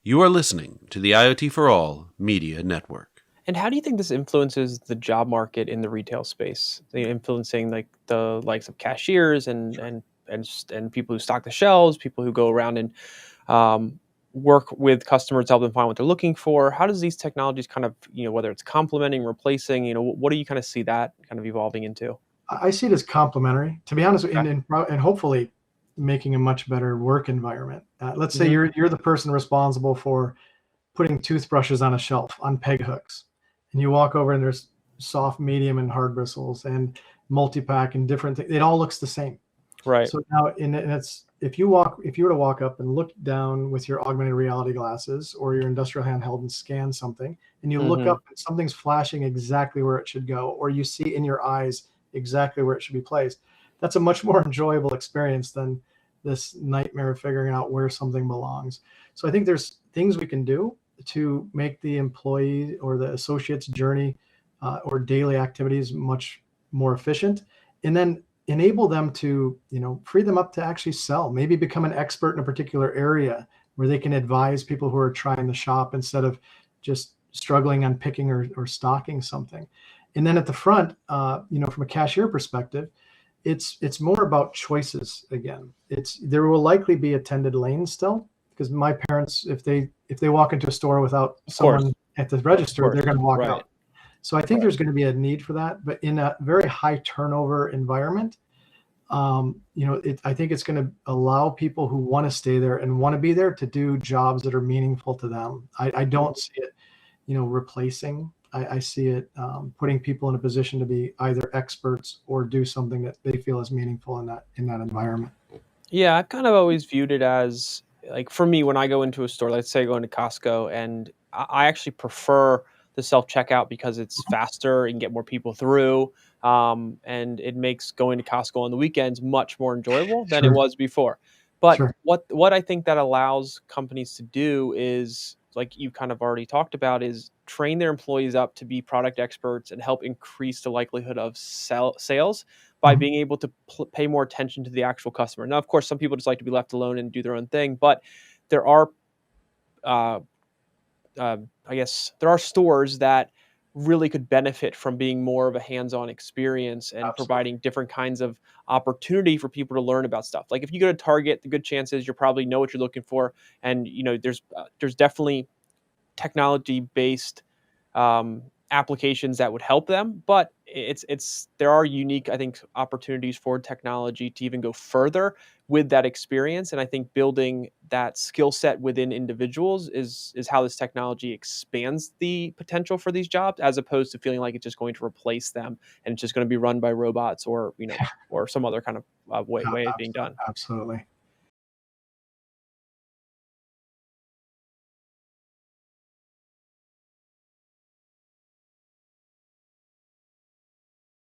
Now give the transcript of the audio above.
You are listening to the IoT For All Media Network. And how do you think this influences the job market in the retail space? Influencing like the likes of cashiers and people who stock the shelves, people who go around and work with customers to help them find what they're looking for. How does these technologies kind of, whether it's complementing, replacing, what do you kind of see that kind of evolving into? I see it as complementary, to be honest, Okay. and hopefully making a much better work environment. Let's say Mhm. you're the person responsible for putting toothbrushes on a shelf on peg hooks, and you walk over and there's soft, medium, and hard bristles and multi-pack and different things. It all looks the same. Right. So now, and it's if you were to walk up and look down with your augmented reality glasses or your industrial handheld and scan something, and you look Mhm. up and something's flashing exactly where it should go, or you see in your eyes exactly where it should be placed, that's a much more enjoyable experience than this nightmare of figuring out where something belongs. So I think there's things we can do to make the employee or the associate's journey or daily activities much more efficient, and then enable them to, free them up to actually sell, maybe become an expert in a particular area where they can advise people who are trying the shop instead of just struggling on picking or stocking something. And then at the front, from a cashier perspective, it's more about choices again. There will likely be attended lanes still, because my parents, if they walk into a store without Of course. someone at the register, they're going to walk Right. out. So I think there's going to be a need for that, but in a very high turnover environment, I think it's going to allow people who want to stay there and want to be there to do jobs that are meaningful to them. I don't see it, replacing. I see it putting people in a position to be either experts or do something that they feel is meaningful in that environment. Yeah, I've kind of always viewed it as like for me when I go into a store, let's say I go into Costco, and I actually prefer the self checkout because it's faster and get more people through, and it makes going to Costco on the weekends much more enjoyable than it Sure, was before. But sure. what I think that allows companies to do is, like you kind of already talked about, is train their employees up to be product experts and help increase the likelihood of sales by Mhm. being able to pay more attention to the actual customer. Now, of course, some people just like to be left alone and do their own thing, but there are, uh, I guess, there are stores that really could benefit from being more of a hands-on experience and Absolutely. providing different kinds of opportunity for people to learn about stuff. Like if you go to Target, the good chances you probably know what you're looking for, and there's definitely technology-based applications that would help them. But there are unique, I think, opportunities for technology to even go further with that experience. And I think building that skill set within individuals is how this technology expands the potential for these jobs, as opposed to feeling like it's just going to replace them and it's just going to be run by robots or or some other kind of way of being done. Absolutely.